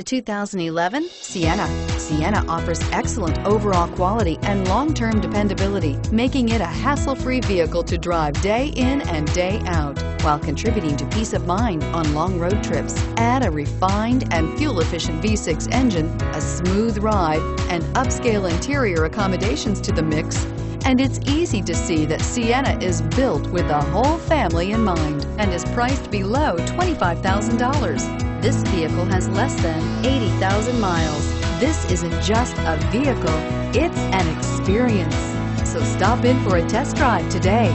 The 2011 Sienna. Sienna offers excellent overall quality and long-term dependability, making it a hassle-free vehicle to drive day in and day out, while contributing to peace of mind on long road trips. Add a refined and fuel-efficient V6 engine, a smooth ride, and upscale interior accommodations to the mix, and it's easy to see that Sienna is built with the whole family in mind and is priced below $25,000. This vehicle has less than 80,000 miles. This isn't just a vehicle, it's an experience. So stop in for a test drive today.